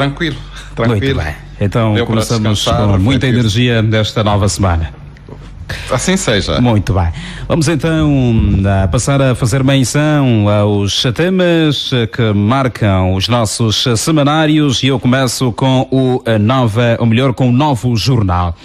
Tranquilo. Muito bem. Então começamos com muita energia desta nova semana. Assim seja. Muito bem. Vamos então passar a fazer menção aos temas que marcam os nossos semanários, e eu começo com o Novo Jornal.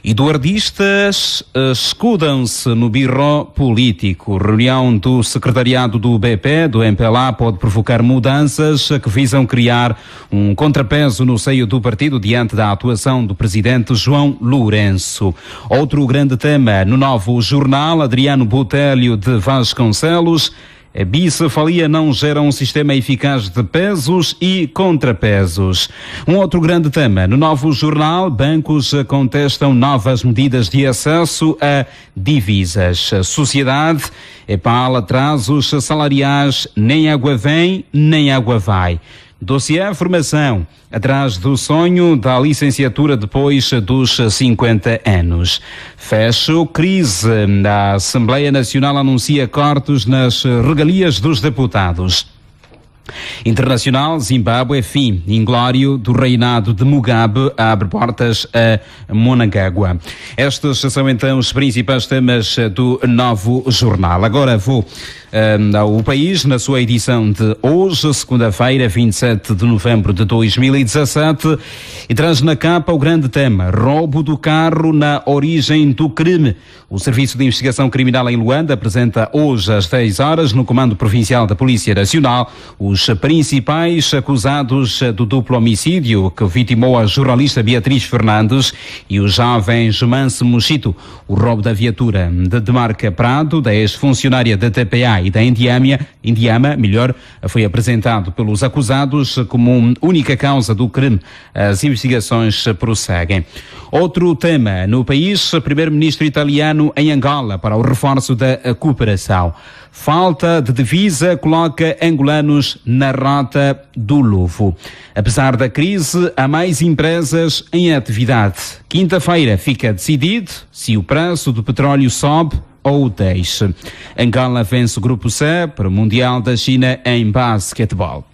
Eduardistas escudam-se no birro político. Reunião do secretariado do BP, do MPLA, pode provocar mudanças que visam criar um contrapeso no seio do partido diante da atuação do presidente João Lourenço. Outro grande tema no Novo Jornal, Adriano Botelho de Vasconcelos. A bicefalia não gera um sistema eficaz de pesos e contrapesos. Um outro grande tema no Novo Jornal, bancos contestam novas medidas de acesso a divisas. A sociedade epala atrasos salariais, nem água vem, nem água vai. Dossiê formação, atrás do sonho da licenciatura depois dos 50 anos. Fecho, crise. A Assembleia Nacional anuncia cortes nas regalias dos deputados. Internacional, Zimbábue, fim inglório do reinado de Mugabe abre portas a Mnangagwa. Estes são então os principais temas do Novo Jornal. Agora vou ao País, na sua edição de hoje, segunda-feira, 27 de novembro de 2017, e traz na capa o grande tema: roubo do carro na origem do crime. O Serviço de Investigação Criminal em Luanda apresenta hoje às 10 horas, no Comando Provincial da Polícia Nacional, os principais acusados do duplo homicídio que vitimou a jornalista Beatriz Fernandes e o jovem Jumance Mochito. O roubo da viatura de Demarca Prado, da ex-funcionária da TPA e da Indiama, foi apresentado pelos acusados como única causa do crime. As investigações prosseguem. Outro tema no País, primeiro-ministro italiano em Angola para o reforço da cooperação. Falta de divisa coloca angolanos na rota do Louvre. Apesar da crise, há mais empresas em atividade. Quinta-feira fica decidido se o preço do petróleo sobe ou deixa. Angola vence o Grupo C para o Mundial da China em basquetebol.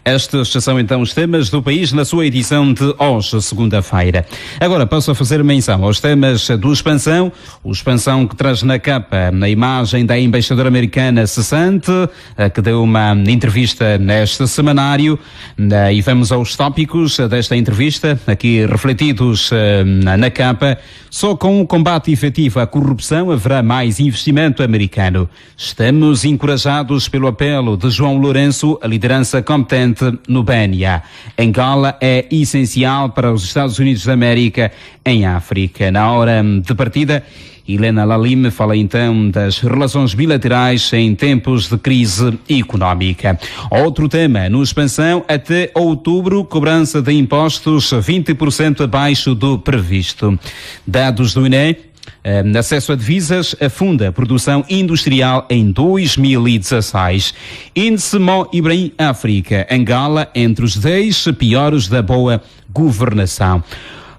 Estes são então os temas do País na sua edição de hoje, segunda-feira. Agora passo a fazer menção aos temas do Expansão. O Expansão que traz na capa a imagem da embaixadora americana cessante, que deu uma entrevista neste semanário, e vamos aos tópicos desta entrevista, aqui refletidos na capa. Só com um combate efetivo à corrupção haverá mais investimento americano. Estamos encorajados pelo apelo de João Lourenço, a liderança competente no BNA. Angola é essencial para os Estados Unidos da América em África. Na hora de partida, Helena Lalime fala então das relações bilaterais em tempos de crise económica. Outro tema no Expansão, até outubro, cobrança de impostos 20% abaixo do previsto. Dados do INE, acesso a divisas afunda a produção industrial em 2016. Índice Mo Ibrahim África, Angola entre os 10 piores da boa governação.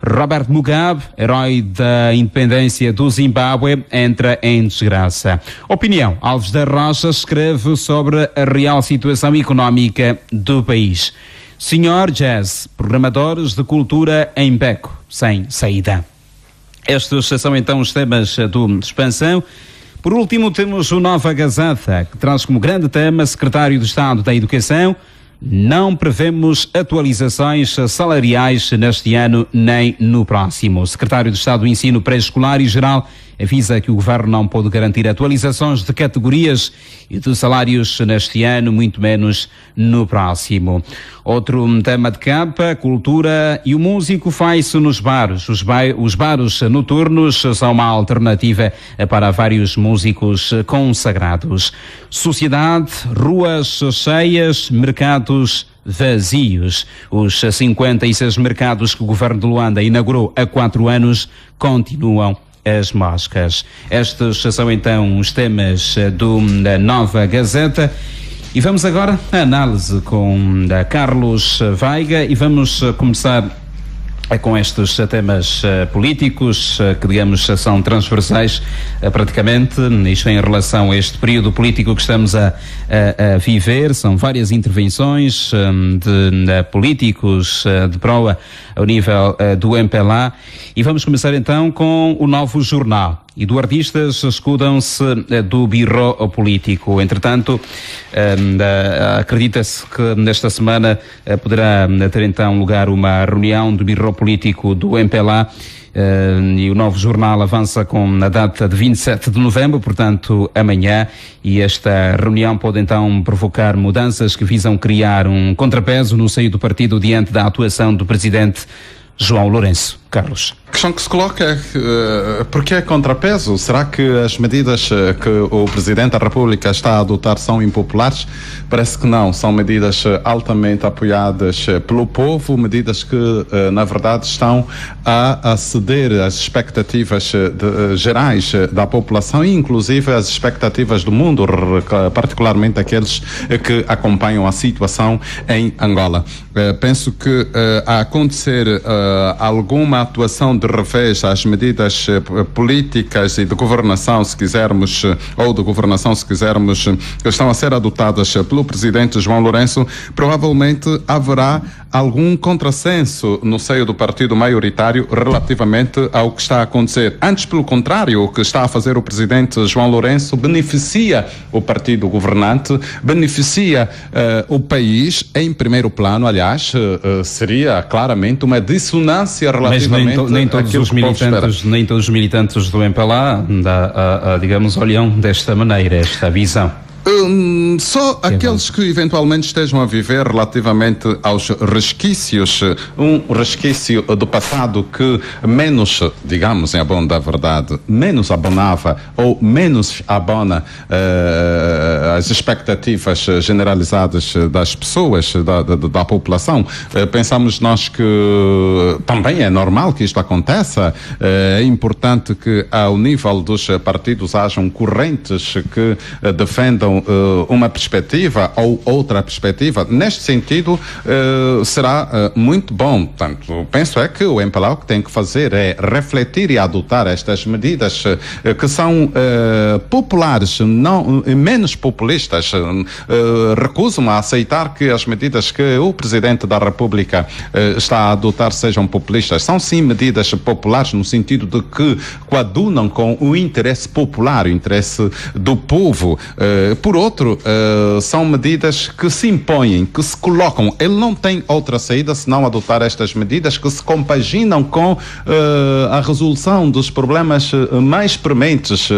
Robert Mugabe, herói da independência do Zimbábue, entra em desgraça. Opinião, Alves da Rocha escreve sobre a real situação económica do país. Senhor Jazz, programadores de cultura em beco, sem saída. Estes são então os temas do Expansão. Por último, temos o Nova Gazeta, que traz como grande tema Secretário de Estado da Educação. Não prevemos atualizações salariais neste ano nem no próximo. O secretário de Estado do Ensino Pré-Escolar e Geral avisa que o governo não pode garantir atualizações de categorias e de salários neste ano, muito menos no próximo. Outro tema de capa, cultura e o músico faz-se nos bares. Os bares noturnos são uma alternativa para vários músicos consagrados. Sociedade, ruas cheias, mercados vazios. Os 56 mercados que o governo de Luanda inaugurou há 4 anos continuam as moscas. Estes são então os temas da Nova Gazeta. E vamos agora à análise com Carlos Veiga e vamos começar É com estes temas políticos que, digamos, são transversais praticamente, isto em relação a este período político que estamos a viver. São várias intervenções de políticos de proa ao nível do MPLA, e vamos começar então com o Novo Jornal. Eduardistas escudam-se do birro político. Entretanto, acredita-se que nesta semana poderá ter então lugar uma reunião do birro político do MPLA, e o Novo Jornal avança com a data de 27 de novembro, portanto amanhã, e esta reunião pode então provocar mudanças que visam criar um contrapeso no seio do partido diante da atuação do presidente João Lourenço. Carlos. A questão que se coloca é porque é contrapeso? Será que as medidas que o Presidente da República está a adotar são impopulares? Parece que não. São medidas altamente apoiadas pelo povo, medidas que, na verdade, estão a ceder às expectativas gerais da população e, inclusive, às expectativas do mundo, particularmente aqueles que acompanham a situação em Angola. Penso que a acontecer alguma atuação de revés às medidas políticas e de governação, se quisermos, ou de governação, se quisermos, que estão a ser adotadas pelo presidente João Lourenço, provavelmente haverá algum contrassenso no seio do partido maioritário relativamente ao que está a acontecer. Antes, pelo contrário, o que está a fazer o presidente João Lourenço beneficia o partido governante, beneficia o país em primeiro plano. Aliás, seria claramente uma dissonância relativamente nem todos os militantes do MPLA, digamos, olham desta maneira, esta visão. Só aqueles que eventualmente estejam a viver relativamente aos resquícios, um resquício do passado que menos, digamos, em abono da verdade, menos abonava ou menos abona as expectativas generalizadas das pessoas, da população. Pensamos nós que também é normal que isto aconteça. É importante que ao nível dos partidos hajam correntes que defendam uma perspectiva ou outra perspectiva. Neste sentido, será muito bom. Portanto, penso é que o MPLA o que tem que fazer é refletir e adotar estas medidas que são populares, não menos populistas. Recuso-me a aceitar que as medidas que o Presidente da República está a adotar sejam populistas. São sim medidas populares no sentido de que coadunam com o interesse popular, o interesse do povo. Por outro, são medidas que se impõem, que se colocam. Ele não tem outra saída senão adotar estas medidas que se compaginam com a resolução dos problemas mais prementes.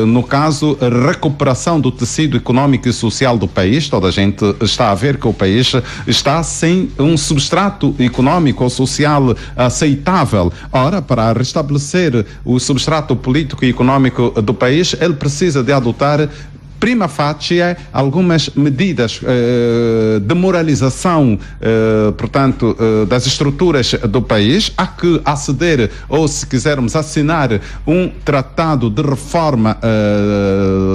No caso, a recuperação do tecido económico e social do país. Toda a gente está a ver que o país está sem um substrato económico ou social aceitável. Ora, para restabelecer o substrato político e económico do país, ele precisa de adotar prima facie algumas medidas de moralização, portanto, das estruturas do país. Há que aceder, ou se quisermos assinar, um tratado de reforma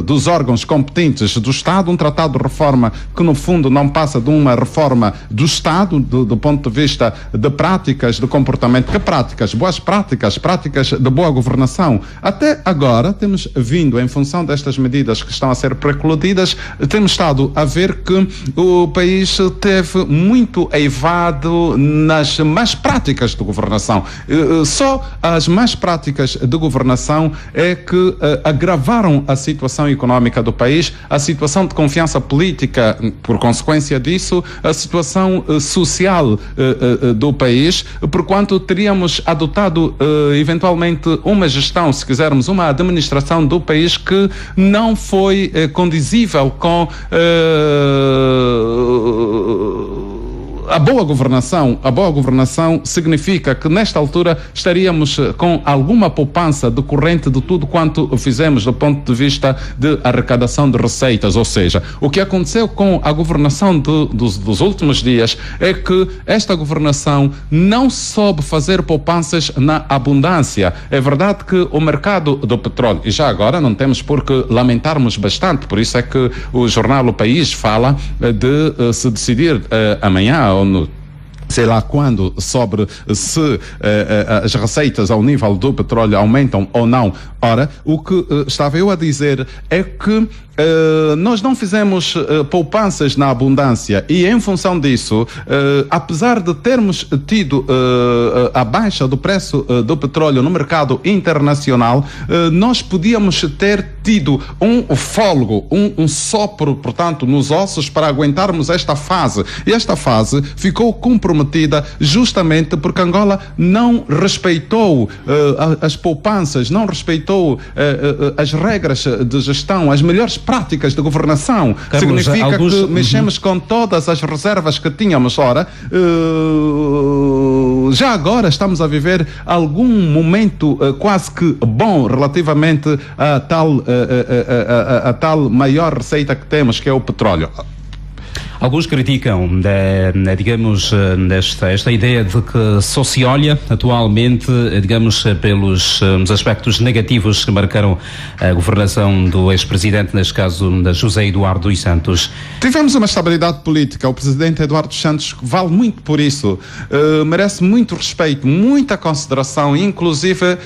dos órgãos competentes do Estado, um tratado de reforma que no fundo não passa de uma reforma do Estado, do ponto de vista de práticas de comportamento. Que práticas? Boas práticas, práticas de boa governação. Até agora temos vindo, em função destas medidas que estão a ser precludidas, temos estado a ver que o país teve muito eivado nas más práticas de governação. Só as más práticas de governação é que agravaram a situação económica do país, a situação de confiança política, por consequência disso, a situação social do país, porquanto teríamos adotado eventualmente uma gestão, se quisermos, uma administração do país que não foi condizível com a boa governação. A boa governação significa que nesta altura estaríamos com alguma poupança decorrente de tudo quanto fizemos do ponto de vista de arrecadação de receitas. Ou seja, o que aconteceu com a governação dos últimos dias é que esta governação não soube fazer poupanças na abundância. É verdade que o mercado do petróleo, e já agora não temos por que lamentarmos bastante, por isso é que o jornal O País fala de se decidir amanhã ou sei lá quando, sobre se as receitas ao nível do petróleo aumentam ou não. Ora, o que estava eu a dizer é que nós não fizemos poupanças na abundância e, em função disso, apesar de termos tido a baixa do preço do petróleo no mercado internacional, nós podíamos ter tido um fôlego, um sopro, portanto, nos ossos para aguentarmos esta fase. E esta fase ficou comprometida justamente porque Angola não respeitou as poupanças, não respeitou as regras de gestão, as melhores práticas de governação. Carlos, significa que mexemos com todas as reservas que tínhamos. Ora, já agora estamos a viver algum momento quase que bom relativamente a tal maior receita que temos, que é o petróleo. Alguns criticam, digamos, esta ideia de que só se olha atualmente, digamos, pelos aspectos negativos que marcaram a governação do ex-presidente, neste caso, José Eduardo dos Santos. Tivemos uma estabilidade política. O presidente Eduardo dos Santos vale muito por isso. Merece muito respeito, muita consideração. Inclusive,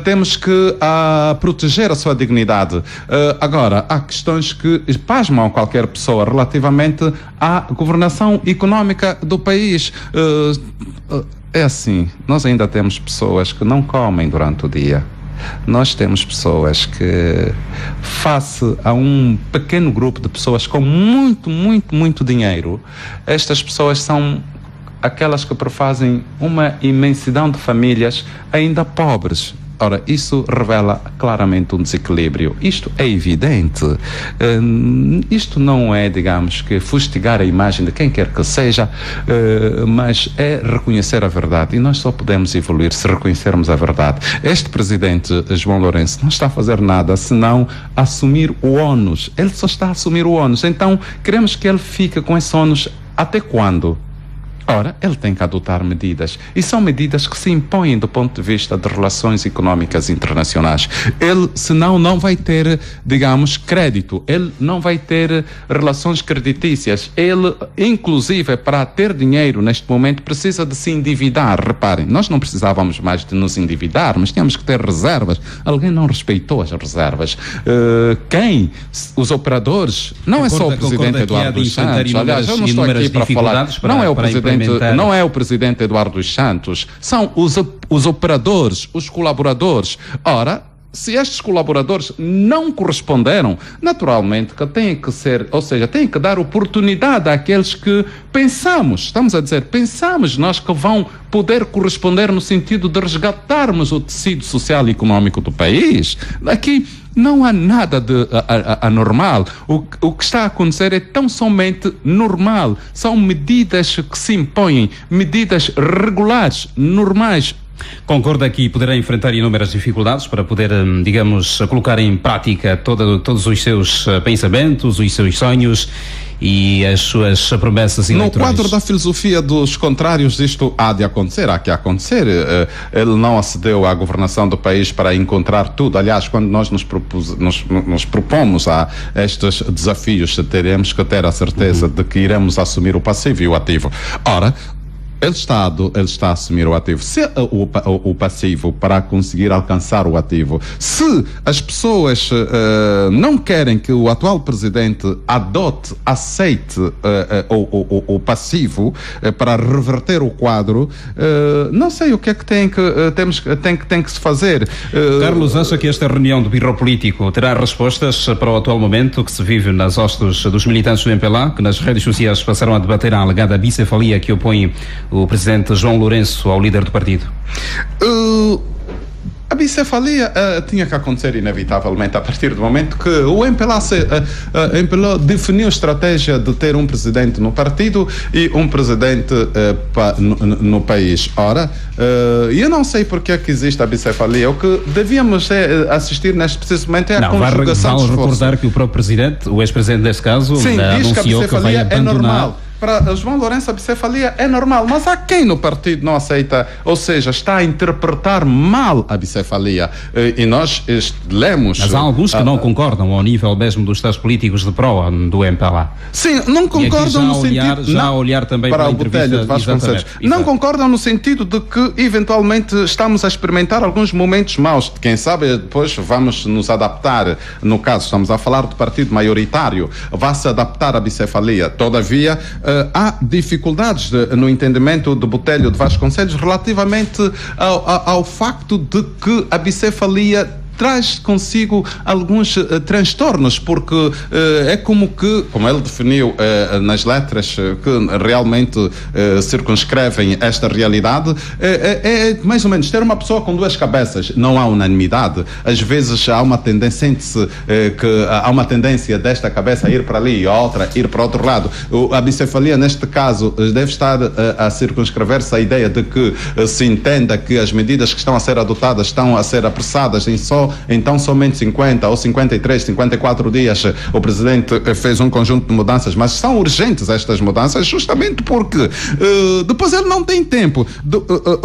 temos que proteger a sua dignidade. Agora, há questões que pasmam qualquer pessoa relativamente à governação económica do país. É assim, nós ainda temos pessoas que não comem durante o dia. Nós temos pessoas que, face a um pequeno grupo de pessoas com muito dinheiro, estas pessoas são aquelas que prefazem uma imensidão de famílias ainda pobres. Ora, isso revela claramente um desequilíbrio. Isto é evidente. Isto não é, digamos, que fustigar a imagem de quem quer que seja, mas é reconhecer a verdade. E nós só podemos evoluir se reconhecermos a verdade. Este presidente, João Lourenço, não está a fazer nada senão assumir o ónus. Ele só está a assumir o ónus. Então, queremos que ele fique com esse ónus até quando? Ora, ele tem que adotar medidas, e são medidas que se impõem do ponto de vista de relações económicas internacionais. Ele, senão, não vai ter, digamos, crédito, ele não vai ter relações creditícias. Ele, inclusive, para ter dinheiro neste momento, precisa de se endividar. Reparem, nós não precisávamos mais de nos endividar, mas tínhamos que ter reservas. Alguém não respeitou as reservas. Quem? Os operadores? Não é só o presidente Eduardo dos Santos. Aliás, eu não estou aqui para falar. Não é o presidente. Não é o presidente Eduardo dos Santos, são os operadores, os colaboradores. Ora, se estes colaboradores não corresponderam, naturalmente que tem que ser, ou seja, tem que dar oportunidade àqueles que pensamos nós que vão poder corresponder no sentido de resgatarmos o tecido social e económico do país. Aqui não há nada de anormal. O que está a acontecer é tão somente normal. São medidas que se impõem, medidas regulares, normais. Concorda que poderá enfrentar inúmeras dificuldades para poder, digamos, colocar em prática todos os seus pensamentos, os seus sonhos e as suas promessas eleitorais? No quadro da filosofia dos contrários, isto há que acontecer. Ele não acedeu à governação do país para encontrar tudo. Aliás, quando nós nos propomos a estes desafios, teremos que ter a certeza de que iremos assumir o passivo e o ativo. Ora, ele está a assumir o ativo. Se o passivo para conseguir alcançar o ativo, se as pessoas não querem que o atual presidente aceite o passivo para reverter o quadro, não sei o que é que tem que se fazer. Carlos, acha que esta reunião do Birro Político terá respostas para o atual momento que se vive nas hostes dos militantes do MPLA, que nas redes sociais passaram a debater a alegada bicefalia que opõe o presidente João Lourenço ao líder do partido? A bicefalia tinha que acontecer inevitavelmente a partir do momento que o MPLA definiu a estratégia de ter um presidente no partido e um presidente no país. Ora, eu não sei porque é que existe a bicefalia. O que devíamos assistir neste preciso momento é a conjugação de esforços. Recordar que o próprio presidente, o ex-presidente desse caso, sim, diz que a bicefalia é normal. para João Lourenço a bicefalia é normal, mas há quem no partido não aceita, ou seja, está a interpretar mal a bicefalia. E nós lemos... Mas há alguns que não concordam ao nível mesmo dos estados políticos de pró do MPLA. Sim, não concordam no sentido... Já a olhar também para o Botelho de Vasconcelos. Não concordam no sentido de que, eventualmente, estamos a experimentar alguns momentos maus. Quem sabe, depois vamos nos adaptar. No caso, estamos a falar do partido maioritário. Vai-se adaptar à bicefalia. Todavia, há dificuldades no entendimento de Botelho de Vasconcelos relativamente ao facto de que a bicefalia traz consigo alguns transtornos, porque é como ele definiu nas letras que realmente circunscrevem esta realidade, é mais ou menos ter uma pessoa com duas cabeças. Não há unanimidade. Às vezes há uma tendência desta cabeça a ir para ali e a outra ir para o outro lado. A bicefalia, neste caso, deve estar a circunscrever-se à ideia de que se entenda que as medidas que estão a ser adotadas estão a ser apressadas então somente 50 ou 53, 54 dias o Presidente fez um conjunto de mudanças, mas são urgentes estas mudanças justamente porque depois ele não tem tempo.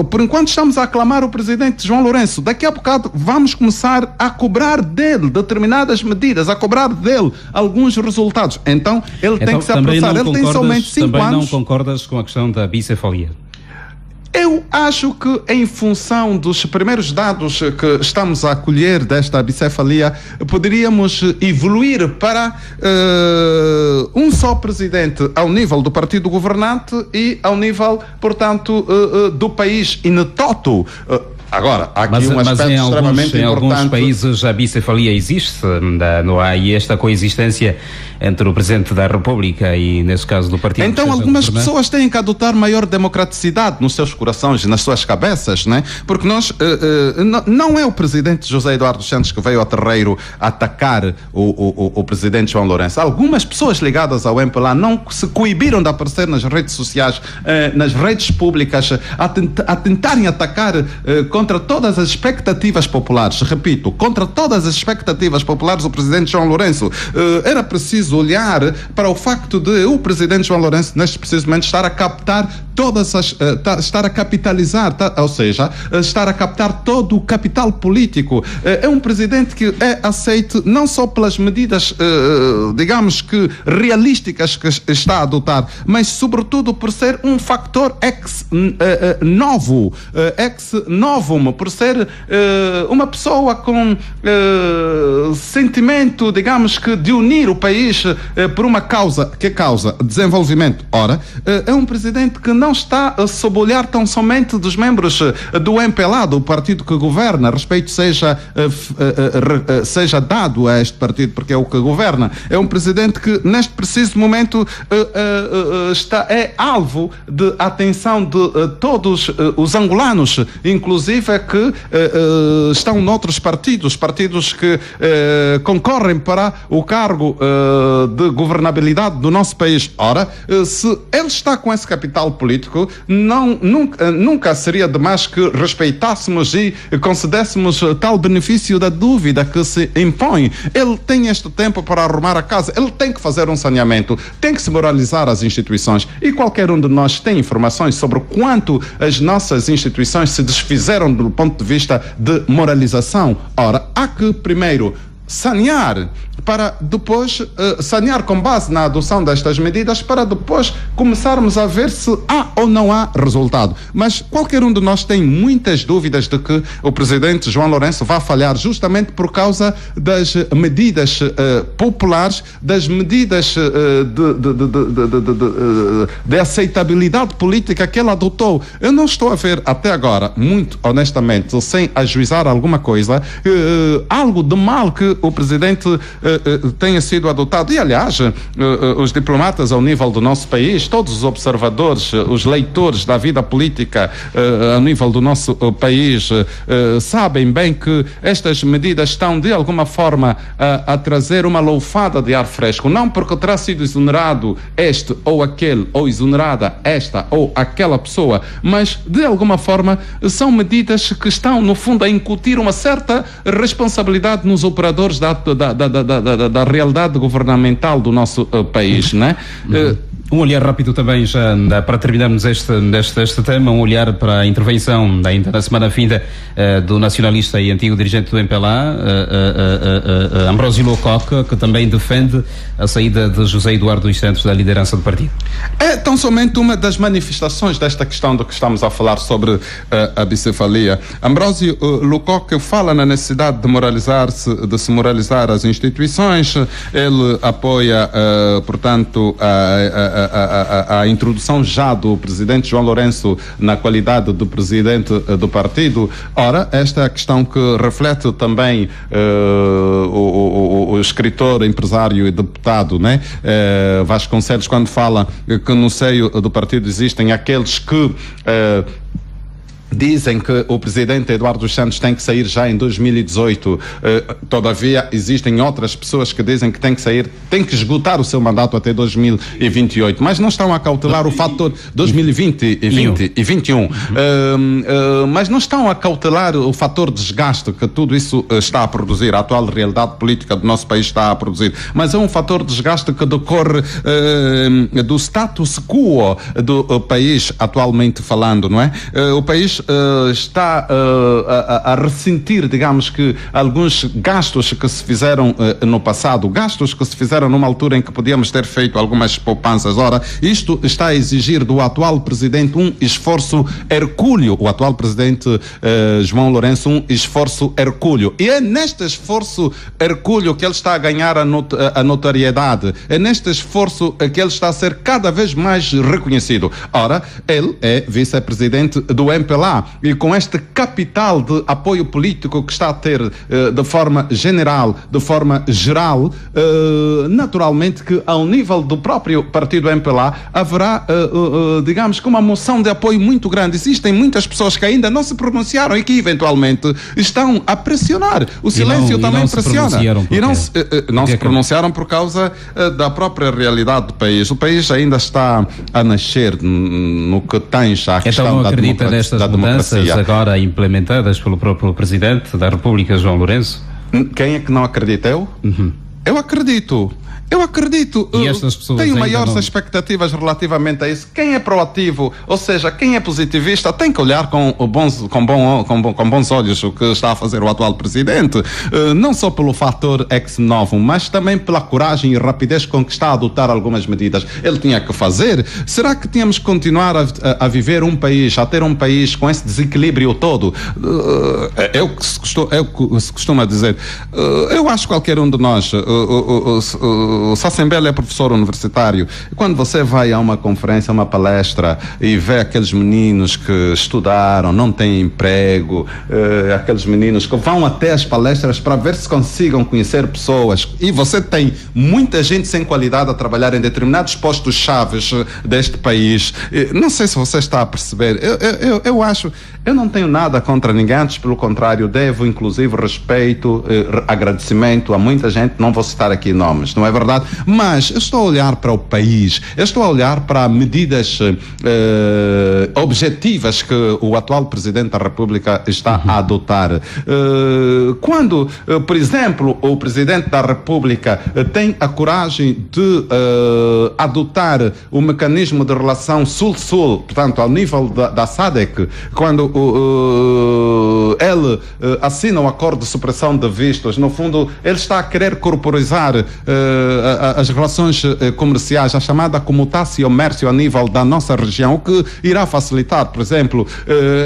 Por enquanto estamos a aclamar o Presidente João Lourenço, daqui a bocado vamos começar a cobrar dele determinadas medidas, a cobrar dele alguns resultados. Então ele tem que se apressar, ele tem somente 5 anos. Também não concordas com a questão da bicefalia? Eu acho que, em função dos primeiros dados que estamos a colher desta bicefalia, poderíamos evoluir para um só presidente ao nível do partido governante e ao nível, portanto, do país in toto. Agora, há aqui um aspecto extremamente importante. Em alguns países a bicefalia existe, não há aí esta coexistência entre o Presidente da República e, nesse caso, do partido. Então, algumas pessoas têm que adotar maior democraticidade nos seus corações, nas suas cabeças, né? Porque nós, não é o Presidente José Eduardo Santos que veio ao terreiro atacar o Presidente João Lourenço. Algumas pessoas ligadas ao MPLA não se coibiram de aparecer nas redes sociais, nas redes públicas, a tentarem atacar contra todas as expectativas populares. Repito, contra todas as expectativas populares do Presidente João Lourenço. Era preciso olhar para o facto de o Presidente João Lourenço, neste preciso momento, estar a captar estar a capitalizar, ou seja, estar a captar todo o capital político. É um Presidente que é aceite não só pelas medidas, digamos que realísticas que está a adotar, mas sobretudo por ser um factor ex novum, por ser uma pessoa com sentimento, digamos que, de unir o país por uma causa, que causa desenvolvimento. Ora, é um Presidente que não está sob o olhar tão somente dos membros do MPLA, do partido que governa. Respeito seja dado a este partido, porque é o que governa. É um Presidente que, neste preciso momento, é alvo de atenção de todos os angolanos, inclusive que estão noutros partidos que concorrem para o cargo de governabilidade do nosso país. Ora, se ele está com esse capital político, nunca seria demais que respeitássemos e concedéssemos tal benefício da dúvida que se impõe. Ele tem este tempo para arrumar a casa, ele tem que fazer um saneamento, tem que se moralizar as instituições, e qualquer um de nós tem informações sobre quanto as nossas instituições se desfizeram do ponto de vista de moralização. Ora, há que primeiro sanear, para depois sanear com base na adoção destas medidas, para depois começarmos a ver se há ou não há resultado. Mas qualquer um de nós tem muitas dúvidas de que o Presidente João Lourenço vai falhar, justamente por causa das medidas populares, das medidas de aceitabilidade política que ele adotou. Eu não estou a ver até agora, muito honestamente, sem ajuizar alguma coisa, algo de mal que o Presidente tenha sido adotado. E, aliás, os diplomatas ao nível do nosso país, todos os observadores, os leitores da vida política ao nível do nosso país, sabem bem que estas medidas estão, de alguma forma, a trazer uma loufada de ar fresco. Não porque terá sido exonerado este ou aquele, ou exonerada esta ou aquela pessoa, mas, de alguma forma, são medidas que estão, no fundo, a incutir uma certa responsabilidade nos operadores da realidade governamental do nosso país, né? Um olhar rápido também, já para terminarmos este tema, um olhar para a intervenção ainda na semana finda do nacionalista e antigo dirigente do MPLA, Ambrósio Loucoque, que também defende a saída de José Eduardo dos Santos da liderança do partido. É tão somente uma das manifestações desta questão do que estamos a falar sobre a bicefalia. Ambrósio Loucoque fala na necessidade de se moralizar as instituições. Ele apoia, portanto, a introdução já do presidente João Lourenço na qualidade de presidente do partido. Ora, esta é a questão que reflete também o escritor, empresário e deputado, né? Vasconcelos, quando fala que no seio do partido existem aqueles que dizem que o presidente Eduardo dos Santos tem que sair já em 2018. Todavia, existem outras pessoas que dizem que tem que sair, tem que esgotar o seu mandato até 2028. Mas não estão a cautelar o fator 2020 e 2021. Mas não estão a cautelar o fator desgaste que tudo isso está a produzir, a atual realidade política do nosso país está a produzir. Mas é um fator de desgaste que decorre do status quo do país, atualmente falando, não é? O país está a ressentir, digamos que, alguns gastos que se fizeram no passado, gastos que se fizeram numa altura em que podíamos ter feito algumas poupanças. Ora, isto está a exigir do atual presidente um esforço hercúleo, o atual presidente João Lourenço, um esforço hercúleo. E é neste esforço hercúleo que ele está a ganhar a notoriedade, é neste esforço que ele está a ser cada vez mais reconhecido. Ora, ele é vice-presidente do MPLA, e com este capital de apoio político que está a ter de forma geral, naturalmente que ao nível do próprio partido MPLA haverá, digamos que uma moção de apoio muito grande. Existem muitas pessoas que ainda não se pronunciaram e que eventualmente estão a pressionar. O silêncio também pressiona. E não se pronunciaram por causa da própria realidade do país. O país ainda está a nascer no que tange à questão da democracia. Mudanças agora implementadas pelo próprio Presidente da República, João Lourenço? Quem é que não acredita? Eu? Eu acredito. E estas pessoas tenho maiores expectativas relativamente a isso. Quem é proativo, ou seja, quem é positivista, tem que olhar com bons olhos o que está a fazer o atual presidente, não só pelo fator ex novo, mas também pela coragem e rapidez com que está a adotar algumas medidas. Ele tinha que fazer. Será que tínhamos que continuar a viver a ter um país com esse desequilíbrio todo? É o que se costuma dizer. Eu acho que qualquer um de nós, o Sassembele é professor universitário, e quando você vai a uma conferência, a uma palestra e vê aqueles meninos que estudaram, não têm emprego, aqueles meninos que vão até as palestras para ver se consigam conhecer pessoas, e você tem muita gente sem qualidade a trabalhar em determinados postos chaves deste país. Não sei se você está a perceber. Eu não tenho nada contra ninguém, antes pelo contrário, devo inclusive respeito, agradecimento a muita gente, não vou citar aqui nomes, não é verdade? Mas eu estou a olhar para o país, eu estou a olhar para medidas objetivas que o atual Presidente da República está a adotar. Quando, por exemplo, o Presidente da República tem a coragem de adotar o mecanismo de relação Sul-Sul, portanto, ao nível da SADC, quando ele assina o acordo de supressão de vistos, no fundo, ele está a querer corporizar as relações comerciais, a chamada comutácio comércio a nível da nossa região, o que irá facilitar, por exemplo,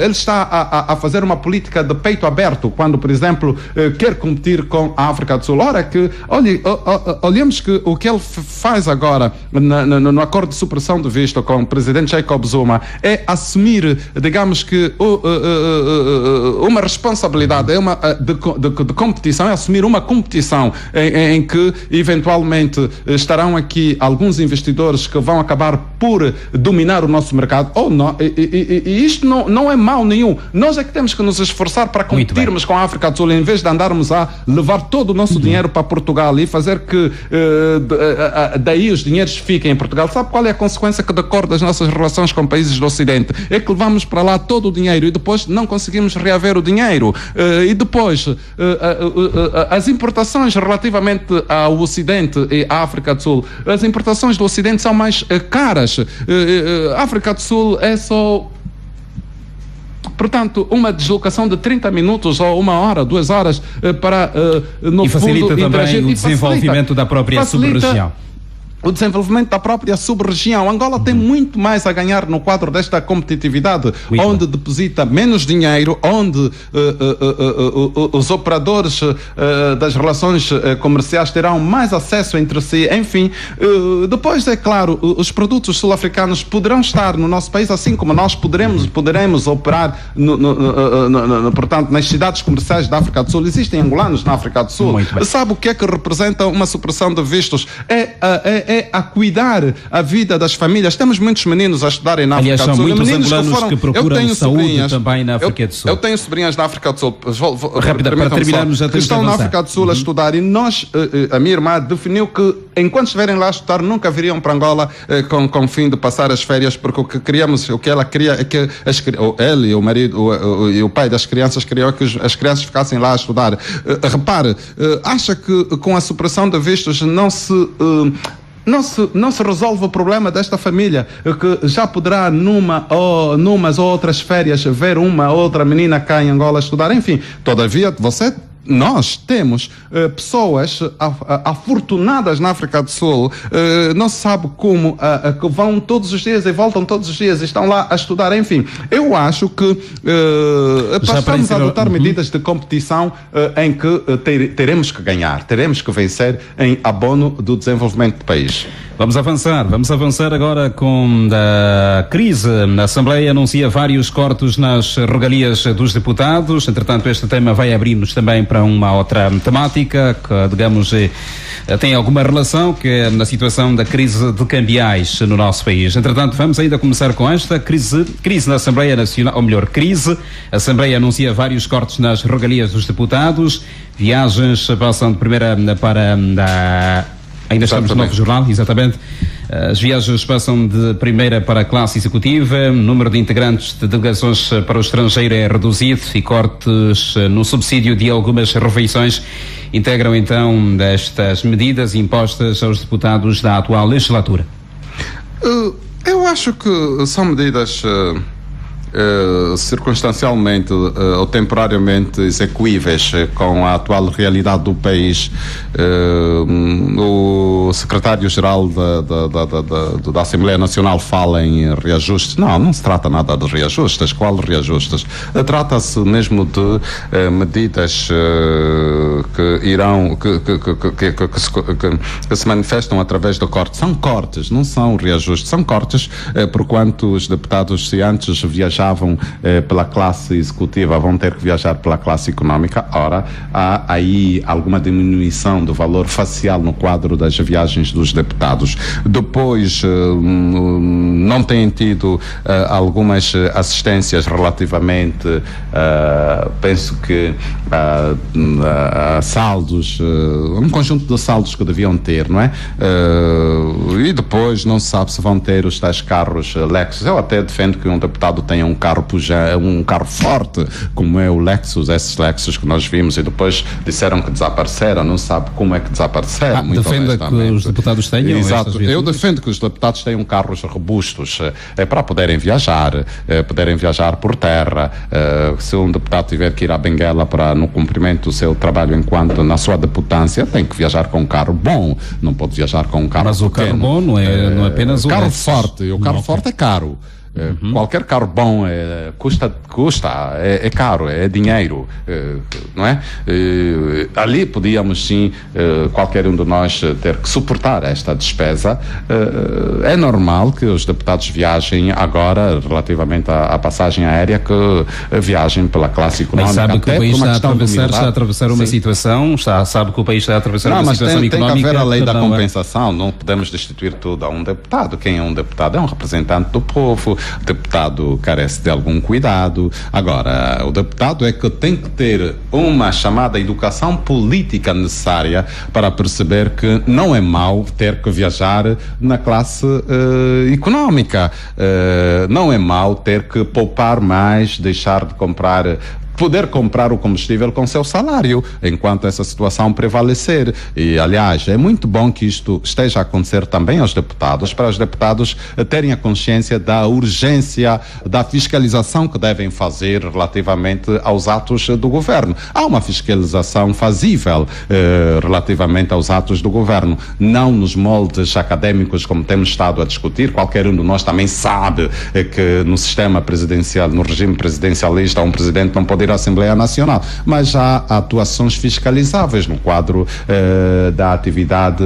ele está a fazer uma política de peito aberto, quando, por exemplo, quer competir com a África do Sul. Ora que, olhemos que o que ele faz agora no acordo de supressão de visto com o presidente Jacob Zuma é assumir, digamos que, uma responsabilidade de competição, é assumir uma competição em que, eventualmente, estarão aqui alguns investidores que vão acabar por dominar o nosso mercado, ou não, e isto não é mal nenhum. Nós é que temos que nos esforçar para competirmos com a África do Sul, em vez de andarmos a levar todo o nosso dinheiro para Portugal e fazer que daí os dinheiros fiquem em Portugal. Sabe qual é a consequência que decorre das nossas relações com países do Ocidente? É que levamos para lá todo o dinheiro e depois não conseguimos reaver o dinheiro. E depois as importações relativamente ao Ocidente e a África do Sul. As importações do Ocidente são mais caras. A África do Sul é só... Portanto, uma deslocação de 30 minutos ou 1 hora, 2 horas para, no e facilita fundo, também o desenvolvimento da própria sub-região. O desenvolvimento da própria sub-região. Angola tem muito mais a ganhar no quadro desta competitividade, onde deposita menos dinheiro, onde os operadores das relações comerciais terão mais acesso entre si. Enfim, depois, é claro, os produtos sul-africanos poderão estar no nosso país, assim como nós poderemos operar portanto, nas cidades comerciais da África do Sul. Existem angolanos na África do Sul. Sabe o que é que representa uma supressão de vistos? É a cuidar a vida das famílias. Temos muitos meninos a estudarem na África do Sul. Aliás, são muitos angolanos que procuram saúde também na África do Sul. Eu tenho sobrinhas na África do Sul. Para terminarmos a que estão na África do Sul a estudar, e a minha irmã definiu que enquanto estiverem lá a estudar nunca viriam para Angola com o fim de passar as férias, porque o que ela queria é que ele, o marido e o pai das crianças queriam que as crianças ficassem lá a estudar. Repare, acha que com a supressão de vistos não se resolve o problema desta família, que já poderá numas ou outras férias ver uma ou outra menina cá em Angola estudar. Enfim, todavia, nós temos pessoas afortunadas na África do Sul, não se sabe como, que vão todos os dias e voltam todos os dias e estão lá a estudar. Enfim, eu acho que estamos a adotar medidas de competição em que teremos que ganhar, teremos que vencer em abono do desenvolvimento do país. Vamos avançar agora com a crise. A Assembleia anuncia vários cortes nas regalias dos deputados. Entretanto, este tema vai abrir-nos também para uma outra temática que, digamos, tem alguma relação, que é na situação da crise de cambiais no nosso país. Entretanto, vamos ainda começar com esta crise na Assembleia Nacional, ou melhor, crise. A Assembleia anuncia vários cortes nas regalias dos deputados. Viagens passam de primeira para ainda estamos no novo jornal, exatamente. As viagens passam de primeira para a classe executiva, o número de integrantes de delegações para o estrangeiro é reduzido e cortes no subsídio de algumas refeições integram então estas medidas impostas aos deputados da atual legislatura. Eu acho que são medidas circunstancialmente ou temporariamente execuíveis com a atual realidade do país. O secretário-geral da Assembleia Nacional fala em reajustes. Não se trata nada de reajustes. Qual reajustes? Trata-se mesmo de medidas que irão que se manifestam através do corte. São cortes, não são reajustes. São cortes, porquanto os deputados, se antes viajavam pela classe executiva, vão ter que viajar pela classe económica. Ora, há aí alguma diminuição do valor facial no quadro das viagens dos deputados. Depois, não têm tido algumas assistências relativamente, penso que a saldos, um conjunto de saldos que deviam ter, não é? E depois não se sabe se vão ter os tais carros Lexus. Eu até defendo que um deputado tenha um carro forte, como é o Lexus, esses Lexus que nós vimos e depois disseram que desapareceram, não se sabe como é que desapareceram. Defende que os deputados tenham. Exato, eu defendo que os deputados tenham carros robustos para poderem viajar por terra. Se um deputado tiver que ir à Benguela no cumprimento do seu trabalho na sua deputância, tem que viajar com um carro bom, não pode viajar com um carro Mas pequeno. O carro bom não é apenas o carro forte, o carro forte é caro. Qualquer carro bom custa, é caro, é dinheiro, não é? Ali podíamos sim, qualquer um de nós ter que suportar esta despesa. É normal que os deputados viajem agora, relativamente à passagem aérea, que viajem pela classe económica. Mas sabe que o país está a atravessar uma situação, sabe que o país está a atravessar uma situação económica. Tem que haver a lei da compensação, não podemos destituir tudo a um deputado. Quem é um deputado? É um representante do povo. O deputado carece de algum cuidado. Agora, o deputado é que tem que ter uma chamada educação política necessária para perceber que não é mau ter que viajar na classe económica. Não é mau ter que poupar mais, deixar de comprar poder comprar o combustível com seu salário, enquanto essa situação prevalecer. E, aliás, é muito bom que isto esteja a acontecer também aos deputados, para os deputados terem a consciência da urgência da fiscalização que devem fazer relativamente aos atos do governo. Há uma fiscalização fazível relativamente aos atos do governo, não nos moldes académicos como temos estado a discutir. Qualquer um de nós também sabe que no sistema presidencial, no regime presidencialista, um presidente não pode ir à Assembleia Nacional, mas há atuações fiscalizáveis no quadro da atividade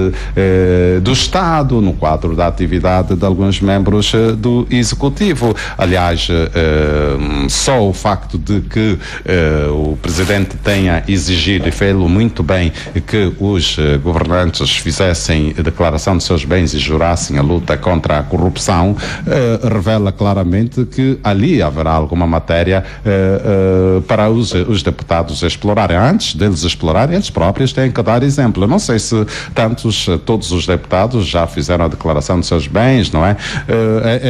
do Estado, no quadro da atividade de alguns membros do Executivo. Aliás, só o facto de que o presidente tenha exigido, e fez-lo muito bem, que os governantes fizessem declaração de seus bens e jurassem a luta contra a corrupção, revela claramente que ali haverá alguma matéria para os deputados explorarem. Antes deles explorarem, eles próprios têm que dar exemplo. Eu não sei se todos os deputados já fizeram a declaração de seus bens, não é?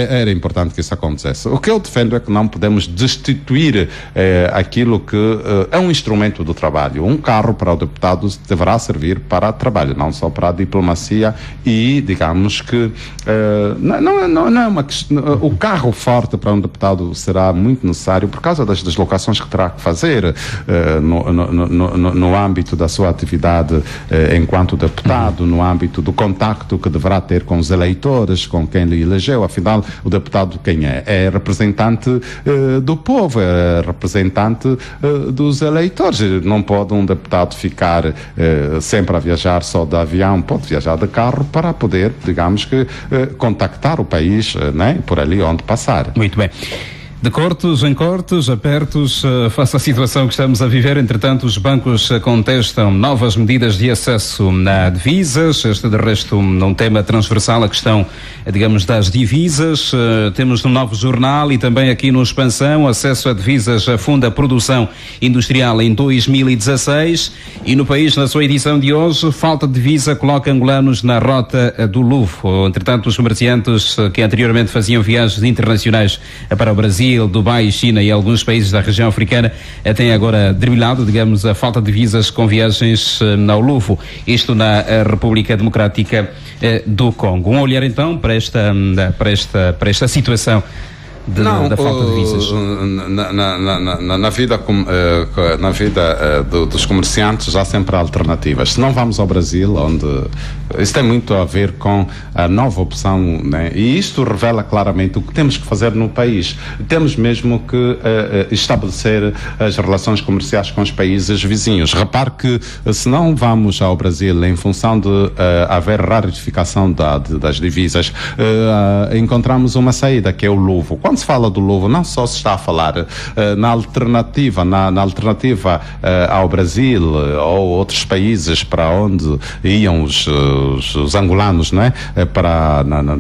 Era importante que isso acontecesse. O que eu defendo é que não podemos destituir aquilo que é um instrumento do trabalho. Um carro para o deputado deverá servir para trabalho, não só para a diplomacia, e digamos que não é uma questão. O carro forte para um deputado será muito necessário por causa das deslocações que terá que fazer no âmbito da sua atividade enquanto deputado, no âmbito do contacto que deverá ter com os eleitores, com quem lhe elegeu. Afinal, o deputado quem é? É representante do povo, é representante dos eleitores. Não pode um deputado ficar sempre a viajar só de avião, pode viajar de carro para poder, digamos que, contactar o país, né, por ali onde passar. Muito bem. De cortes em cortes, apertos, face à situação que estamos a viver. Entretanto, os bancos contestam novas medidas de acesso a divisas. Este, de resto, um tema transversal, a questão, digamos, das divisas. Temos no Novo Jornal e também aqui no Expansão, acesso a divisas afunda a produção industrial em 2016. E no País, na sua edição de hoje, falta de divisa coloca angolanos na rota do Louvre. Entretanto, os comerciantes que anteriormente faziam viagens internacionais para o Brasil, Dubai, China e alguns países da região africana têm agora driblado, digamos, a falta de visas com viagens ao Louvre, isto na República Democrática do Congo. Um olhar então para esta situação da falta de visas. Na vida dos comerciantes há sempre alternativas. Se não vamos ao Brasil, onde isso tem muito a ver com a nova opção, né? E isto revela claramente o que temos que fazer no país. Temos mesmo que estabelecer as relações comerciais com os países vizinhos. Repare que se não vamos ao Brasil em função de haver rarificação das divisas, encontramos uma saída, que é o Louvre. Quando se fala do Louvre, não só se está a falar na alternativa ao Brasil ou outros países para onde iam os angolanos, não é?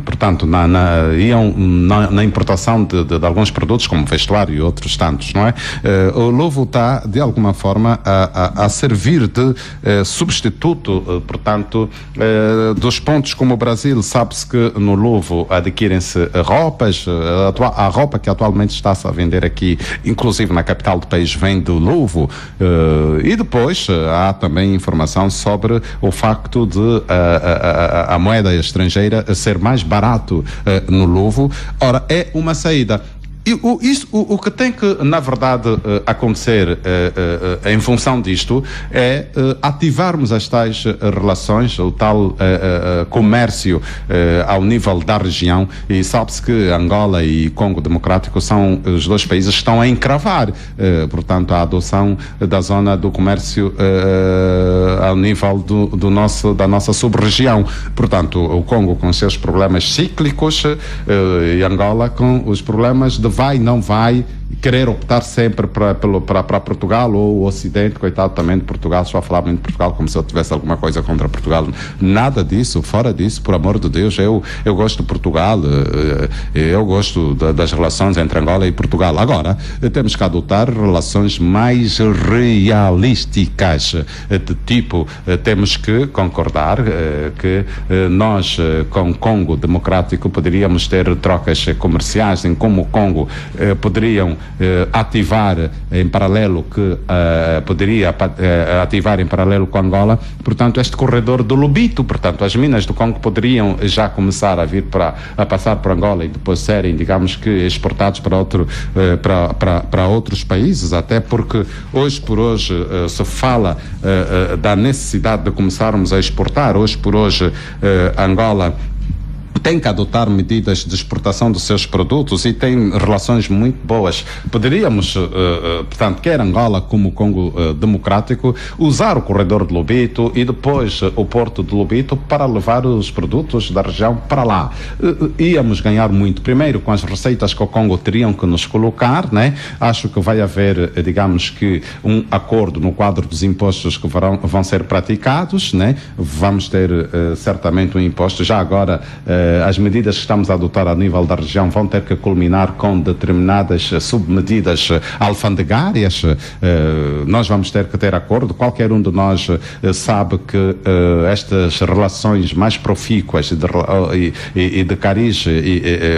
Portanto, iam na importação de alguns produtos, como vestuário e outros tantos, não é? O Louvre está, de alguma forma, a servir de substituto, portanto, dos pontos como o Brasil. Sabe-se que no Louvre adquirem-se roupas, a roupa que atualmente está-se a vender aqui, inclusive na capital do país, vem do Louvre. E depois há também informação sobre o facto de a moeda estrangeira ser mais barato no Louvre. Ora, é uma saída. E o que tem que, na verdade, acontecer em função disto é ativarmos as tais relações, o tal comércio ao nível da região. E sabe-se que Angola e Congo Democrático são os dois países que estão a encravar, portanto, a adoção da zona do comércio ao nível da nossa sub-região. Portanto, o Congo com seus problemas cíclicos e Angola com os problemas de vai, não vai, querer optar sempre para Portugal ou o Ocidente. Coitado também de Portugal, só falar muito de Portugal como se eu tivesse alguma coisa contra Portugal. Nada disso, fora disso, por amor de Deus. Eu gosto de Portugal, eu gosto das relações entre Angola e Portugal. Agora, temos que adotar relações mais realísticas, de tipo, temos que concordar que nós com o Congo Democrático poderíamos ter trocas comerciais, em como o Congo poderiam ativar em paralelo, que poderia ativar em paralelo com Angola, portanto, este corredor do Lobito. Portanto, as minas do Congo poderiam já começar a passar por Angola e depois serem, digamos que, exportados para outros países, até porque hoje por hoje se fala da necessidade de começarmos a exportar. Hoje por hoje Angola tem que adotar medidas de exportação dos seus produtos e tem relações muito boas. Poderíamos, portanto, quer Angola como o Congo Democrático, usar o corredor de Lobito e depois o porto de Lobito para levar os produtos da região para lá. Íamos ganhar muito, primeiro com as receitas que o Congo teriam que nos colocar, né? Acho que vai haver, digamos que, um acordo no quadro dos impostos que vão ser praticados, né? Vamos ter certamente um imposto. Já agora, as medidas que estamos a adotar a nível da região vão ter que culminar com determinadas submedidas alfandegárias. Nós vamos ter que ter acordo. Qualquer um de nós sabe que estas relações mais profícuas e de cariz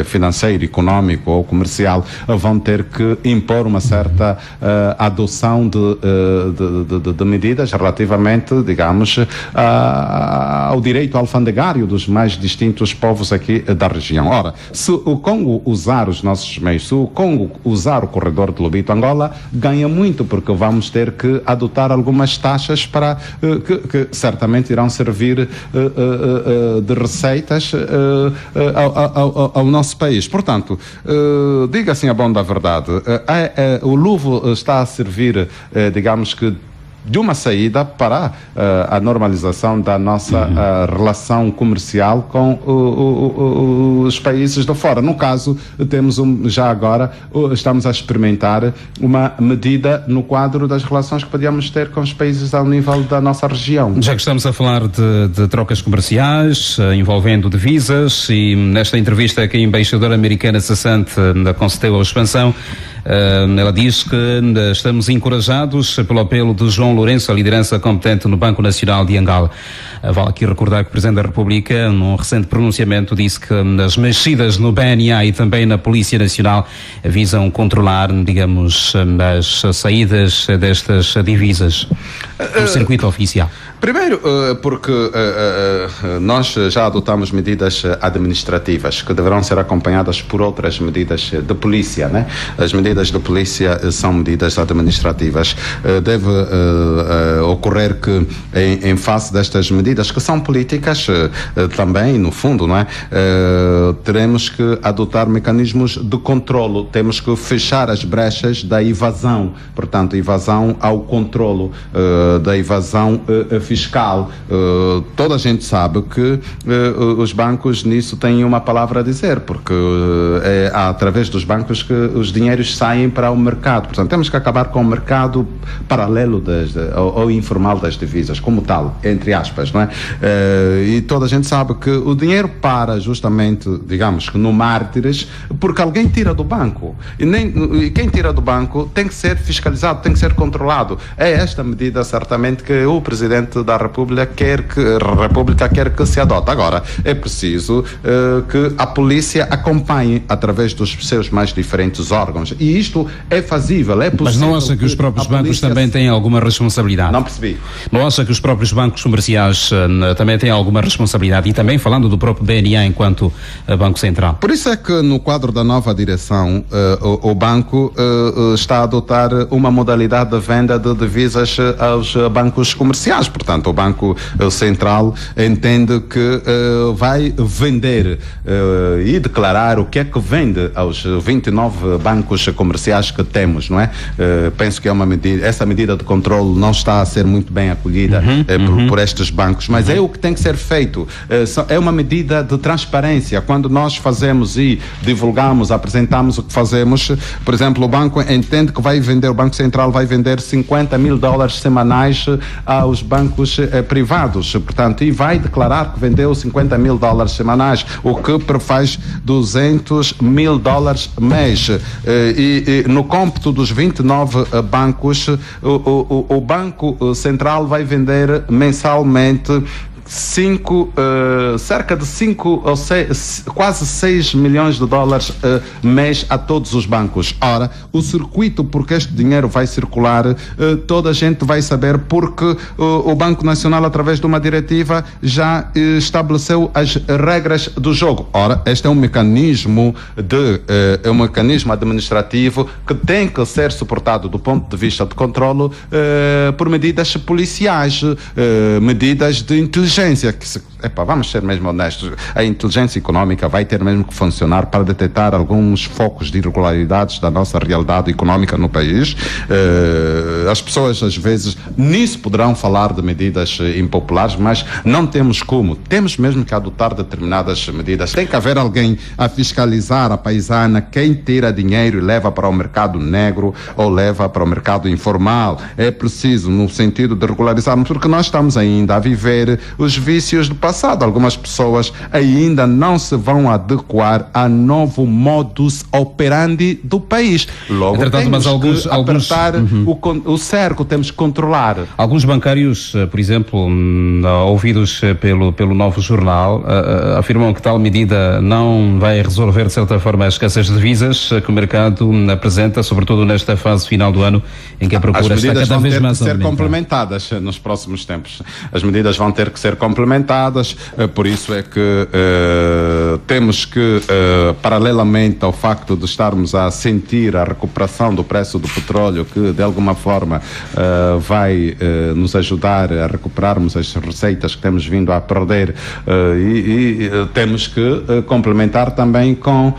financeiro, económico ou comercial vão ter que impor uma certa adoção de medidas relativamente, digamos, ao direito alfandegário dos mais distintos povos aqui da região. Ora, se o Congo usar os nossos meios, se o Congo usar o corredor de Lobito, Angola ganha muito, porque vamos ter que adotar algumas taxas para que certamente irão servir de receitas ao nosso país. Portanto, diga assim a bom da verdade, o Luvo está a servir, digamos que, de uma saída para a normalização da nossa relação comercial com os países de fora. No caso, temos já agora, estamos a experimentar uma medida no quadro das relações que podíamos ter com os países ao nível da nossa região. Já que estamos a falar de trocas comerciais, envolvendo divisas, e nesta entrevista que a embaixadora americana cessante concedeu à expansão, ela diz que estamos encorajados pelo apelo de João Lourenço, a liderança competente no Banco Nacional de Angola. Vale aqui recordar que o Presidente da República, num recente pronunciamento, disse que as mexidas no BNA e também na Polícia Nacional visam controlar, digamos, as saídas destas divisas no circuito oficial. Primeiro, porque nós já adotamos medidas administrativas que deverão ser acompanhadas por outras medidas de polícia, né? As medidas de polícia são medidas administrativas. Deve ocorrer que, em face destas medidas, que são políticas também, no fundo, não é? Teremos que adotar mecanismos de controlo, temos que fechar as brechas da evasão, portanto, evasão ao controlo, da evasão fiscal. Toda a gente sabe que os bancos nisso têm uma palavra a dizer, porque é através dos bancos que os dinheiros saem para o mercado. Portanto, temos que acabar com o mercado paralelo ou informal das divisas, como tal, entre aspas, não é? E toda a gente sabe que o dinheiro para justamente, digamos que no Mártires, porque alguém tira do banco. E quem tira do banco tem que ser fiscalizado, tem que ser controlado. É esta medida, certamente, que o Presidente da República quer que se adote. Agora, é preciso que a polícia acompanhe através dos seus mais diferentes órgãos. E isto é fazível, é possível. Mas não acha que os próprios bancos também têm alguma responsabilidade? Não percebi. Não acha que os próprios bancos comerciais também têm alguma responsabilidade? E também falando do próprio BNA enquanto Banco Central. Por isso é que no quadro da nova direção, o banco está a adotar uma modalidade de venda de divisas aos bancos comerciais. Portanto, o Banco Central entende que vai vender e declarar o que é que vende aos 29 bancos comerciais que temos, não é? Penso que é uma medida, essa medida de controle não está a ser muito bem acolhida por estes bancos, mas é o que tem que ser feito. É uma medida de transparência. Quando nós fazemos e divulgamos, apresentamos o que fazemos, por exemplo, o banco entende que o Banco Central vai vender $50 mil semanais aos bancos privados, portanto, e vai declarar que vendeu $50 mil semanais, o que faz $200 mil mês. E no cômputo dos 29 bancos, o Banco Central vai vender mensalmente cerca de 5 ou 6, quase 6 milhões de dólares mês a todos os bancos. Ora, o circuito porque este dinheiro vai circular, toda a gente vai saber porque o Banco Nacional, através de uma diretiva, já estabeleceu as regras do jogo. Ora, este é um mecanismo administrativo que tem que ser suportado do ponto de vista de controlo por medidas policiais, medidas de inteligência, vamos ser mesmo honestos, a inteligência económica vai ter mesmo que funcionar para detectar alguns focos de irregularidades da nossa realidade económica no país. As pessoas às vezes nisso poderão falar de medidas impopulares, mas não temos como, temos mesmo que adotar determinadas medidas. Tem que haver alguém a fiscalizar a paisana, quem tira dinheiro e leva para o mercado negro ou leva para o mercado informal. É preciso, no sentido de regularizarmos, porque nós estamos ainda a viver os vícios do passado. Algumas pessoas ainda não se vão adequar a novo modus operandi do país. Logo, temos que apertar o cerco, temos que controlar. Alguns bancários, por exemplo, ouvidos pelo Novo Jornal, afirmam que tal medida não vai resolver, de certa forma, as escassez de divisas que o mercado apresenta, sobretudo nesta fase final do ano, em que a procura está cada vez mais aumentada. As medidas vão ter que ser complementadas nos próximos tempos. As medidas vão ter que ser complementadas, por isso é que temos que, paralelamente ao facto de estarmos a sentir a recuperação do preço do petróleo, que de alguma forma vai nos ajudar a recuperarmos as receitas que temos vindo a perder, e temos que complementar também com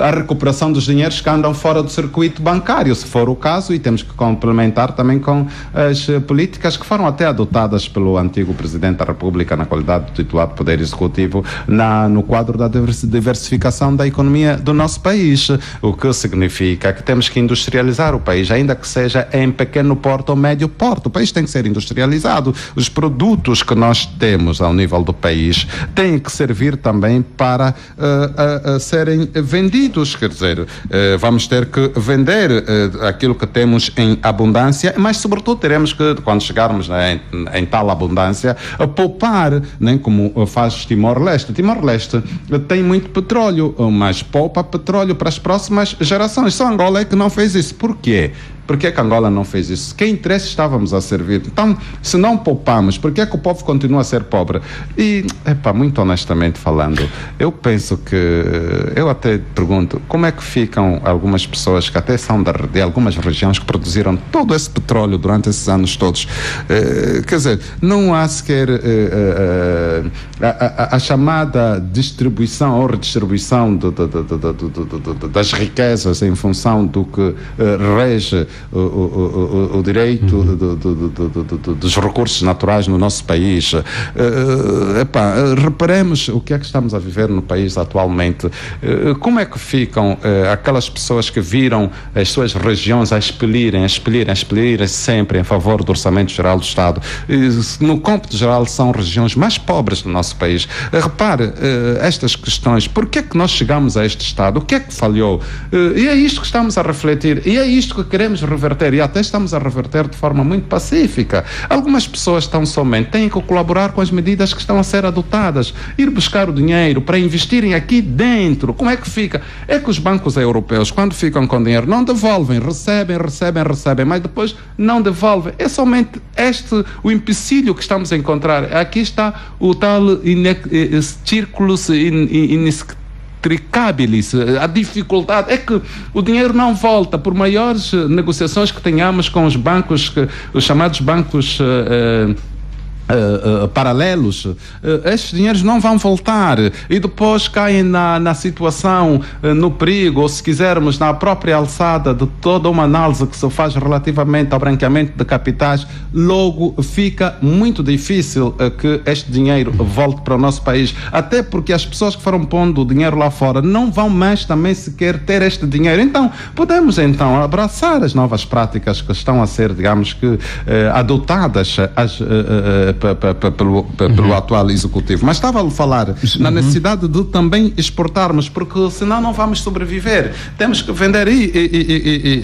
a recuperação dos dinheiros que andam fora do circuito bancário, se for o caso, e temos que complementar também com as políticas que foram até adotadas pelo antigo Presidente da República na qualidade de titular do Poder Executivo no quadro da diversificação da economia do nosso país, o que significa que temos que industrializar o país, ainda que seja em pequeno porte ou médio porte. O país tem que ser industrializado. Os produtos que nós temos ao nível do país têm que servir também para serem vendidos, quer dizer, vamos ter que vender aquilo que temos em abundância, mas sobretudo teremos que, quando chegarmos em tal abundância, poupar, nem como faz Timor-Leste. Timor-Leste tem muito petróleo, mas poupa petróleo para as próximas gerações. Só Angola é que não fez isso. Por quê? Por que Angola não fez isso? Que interesse estávamos a servir? Então, se não poupamos, por que é que o povo continua a ser pobre? E, muito honestamente falando, eu penso que, eu até pergunto, como é que ficam algumas pessoas que até são de algumas regiões que produziram todo esse petróleo durante esses anos todos? Quer dizer, não há sequer a chamada distribuição ou redistribuição das riquezas em função do que rege o direito dos recursos naturais no nosso país. Reparemos o que é que estamos a viver no país atualmente. Como é que ficam aquelas pessoas que viram as suas regiões a expelirem sempre em favor do Orçamento Geral do Estado? No cômputo geral são regiões mais pobres do nosso país. Repare estas questões. Por que é que nós chegamos a este estado? O que é que falhou? E é isto que estamos a refletir. E é isto que queremos reverter, e até estamos a reverter de forma muito pacífica. Algumas pessoas têm que colaborar com as medidas que estão a ser adotadas, ir buscar o dinheiro para investirem aqui dentro. Como é que fica? É que os bancos europeus, quando ficam com dinheiro, não devolvem, recebem, mas depois não devolvem. É somente o empecilho que estamos a encontrar. Aqui está o tal círculos a dificuldade é que o dinheiro não volta, por maiores negociações que tenhamos com os bancos, os chamados bancos paralelos, estes dinheiros não vão voltar e depois caem na situação, no perigo, ou se quisermos, na própria alçada de toda uma análise que se faz relativamente ao branqueamento de capitais. Logo fica muito difícil que este dinheiro volte para o nosso país, até porque as pessoas que foram pondo o dinheiro lá fora não vão mais também sequer ter este dinheiro. Então, podemos abraçar as novas práticas que estão a ser, digamos que, adotadas pelo atual executivo. Mas estava a falar na necessidade de também exportarmos, porque senão não vamos sobreviver. Temos que vender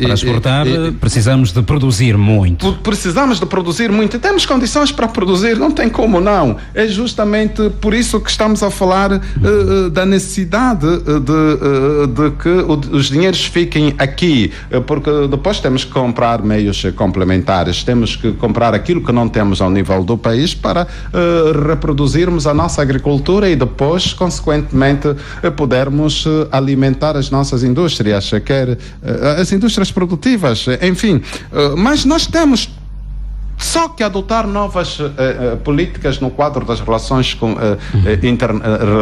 para exportar precisamos de produzir muito. Precisamos de produzir muito. Temos condições para produzir, não tem como não. É justamente por isso que estamos a falar da necessidade de que os dinheiros fiquem aqui, porque depois temos que comprar meios complementares, temos que comprar aquilo que não temos ao nível do país para reproduzirmos a nossa agricultura e depois, consequentemente, podermos alimentar as nossas indústrias, quer as indústrias produtivas, enfim. Mas nós temos só que adotar novas políticas no quadro das relações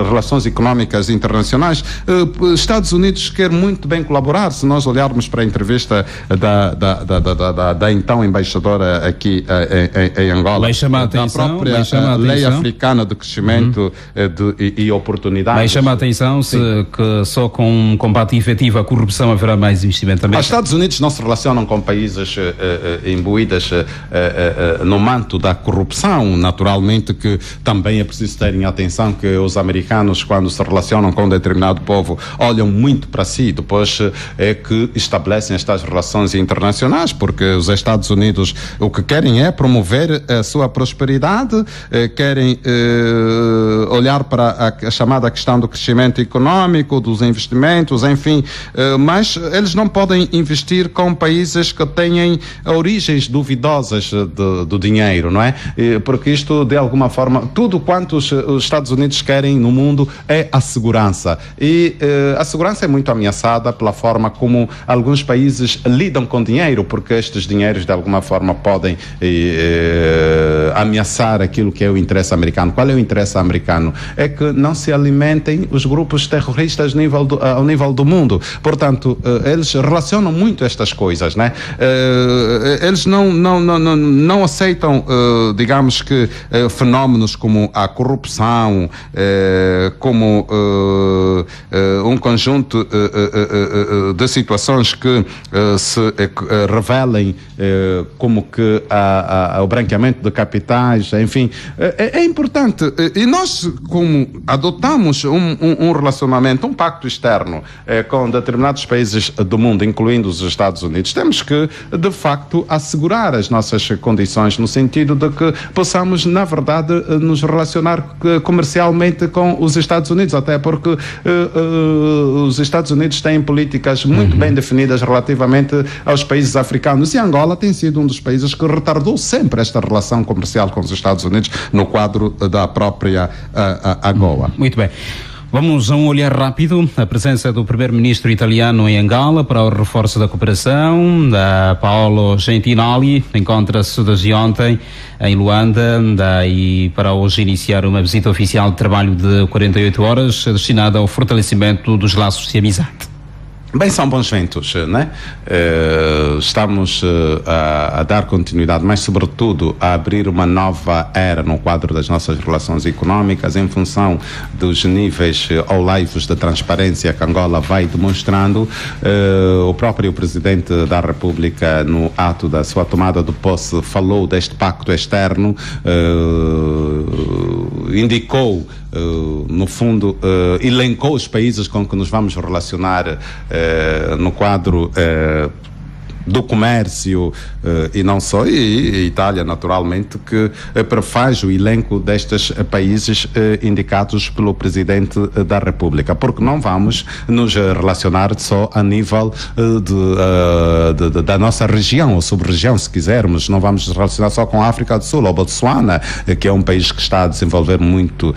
relações económicas internacionais. Estados Unidos quer muito bem colaborar. Se nós olharmos para a entrevista da então embaixadora aqui em Angola, da própria lei africana de crescimento e oportunidades. Mas chama a atenção que só com um combate efetivo à corrupção haverá mais investimento também. Os Estados Unidos não se relacionam com países imbuídas no manto da corrupção. Naturalmente que também é preciso terem atenção que os americanos, quando se relacionam com um determinado povo, olham muito para si, depois é que estabelecem estas relações internacionais, porque os Estados Unidos o que querem é promover a sua prosperidade, querem olhar para a chamada questão do crescimento económico, dos investimentos, enfim, mas eles não podem investir com países que têm origens duvidosas do dinheiro, não é? Porque isto, de alguma forma, tudo quanto os Estados Unidos querem no mundo é a segurança. E a segurança é muito ameaçada pela forma como alguns países lidam com dinheiro, porque estes dinheiros, de alguma forma, podem ameaçar aquilo que é o interesse americano. Qual é o interesse americano? É que não se alimentem os grupos terroristas ao nível do mundo. Portanto, eles relacionam muito estas coisas, né? Eles não aceitam, digamos que, fenómenos como a corrupção, como um conjunto de situações que se revelem como que o branqueamento de capitais, enfim, é importante. E nós, como adotamos um relacionamento, um pacto externo com determinados países do mundo, incluindo os Estados Unidos, temos que, de facto, assegurar as nossas condições no sentido de que possamos, na verdade, nos relacionar comercialmente com os Estados Unidos, até porque os Estados Unidos têm políticas muito bem definidas relativamente aos países africanos, e Angola tem sido um dos países que retardou sempre esta relação comercial com os Estados Unidos no quadro da própria AGOA. Muito bem. Vamos a um olhar rápido. A presença do primeiro-ministro italiano em Angola para o reforço da cooperação. Paolo Gentiloni encontra-se desde ontem em Luanda e para hoje iniciar uma visita oficial de trabalho de 48 horas destinada ao fortalecimento dos laços de amizade. Bem, são bons ventos, né? Estamos a dar continuidade, mas sobretudo a abrir uma nova era no quadro das nossas relações económicas em função dos níveis olaivos de transparência que Angola vai demonstrando. O próprio Presidente da República, no ato da sua tomada de posse, falou deste pacto externo, indicou, no fundo, elencou os países com que nos vamos relacionar no quadro do comércio e não só, e Itália naturalmente que prefaz o elenco destes países indicados pelo Presidente da República, porque não vamos nos relacionar só a nível da nossa região ou sub-região, se quisermos. Não vamos nos relacionar só com a África do Sul ou Botsuana, que é um país que está a desenvolver muito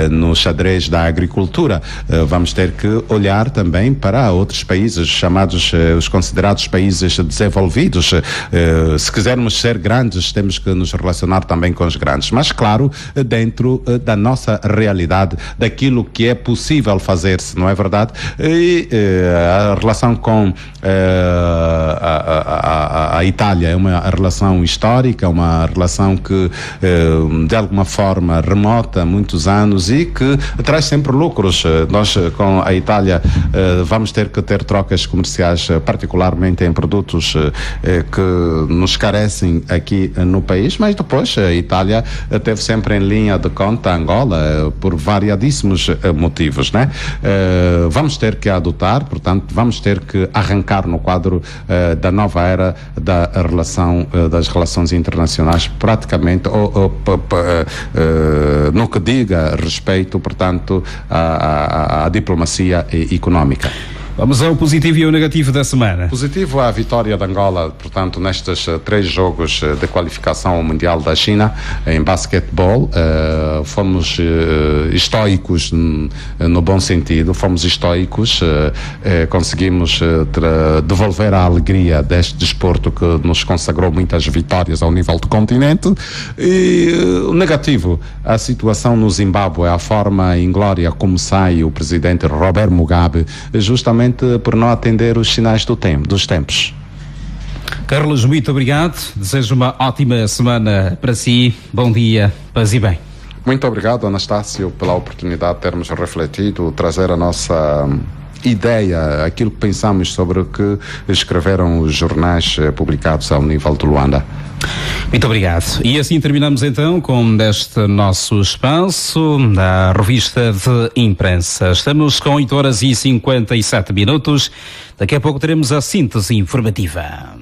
no xadrez da agricultura. Vamos ter que olhar também para outros países chamados, os considerados países desenvolvidos. Se quisermos ser grandes, temos que nos relacionar também com os grandes, mas claro, dentro da nossa realidade, daquilo que é possível fazer-se, não é verdade? E a relação com a Itália é uma relação histórica, uma relação que de alguma forma remota há muitos anos e que traz sempre lucros. Nós com a Itália vamos ter que ter trocas comerciais, particularmente em produtos que nos carecem aqui no país, mas depois a Itália teve sempre em linha de conta Angola por variadíssimos motivos, né? Vamos ter que adotar, portanto, vamos ter que arrancar no quadro da nova era das relações internacionais, praticamente no que diga respeito, portanto, à diplomacia económica. Vamos ao positivo e ao negativo da semana. Positivo a vitória de Angola, portanto, nestes 3 jogos de qualificação ao Mundial da China em basquetebol. Fomos estoicos no bom sentido, fomos estoicos, conseguimos devolver a alegria deste desporto que nos consagrou muitas vitórias ao nível do continente. E o negativo, a situação no Zimbábue, a forma inglória como sai o presidente Robert Mugabe, justamente por não atender os sinais dos tempos. Carlos, muito obrigado. Desejo uma ótima semana para si. Bom dia, paz e bem. Muito obrigado, Anastácio, pela oportunidade de termos refletido, trazer a nossa ideia, aquilo que pensamos sobre o que escreveram os jornais publicados ao nível de Luanda. Muito obrigado. E assim terminamos então com este nosso espaço da revista de imprensa. Estamos com 8h57. Daqui a pouco teremos a síntese informativa.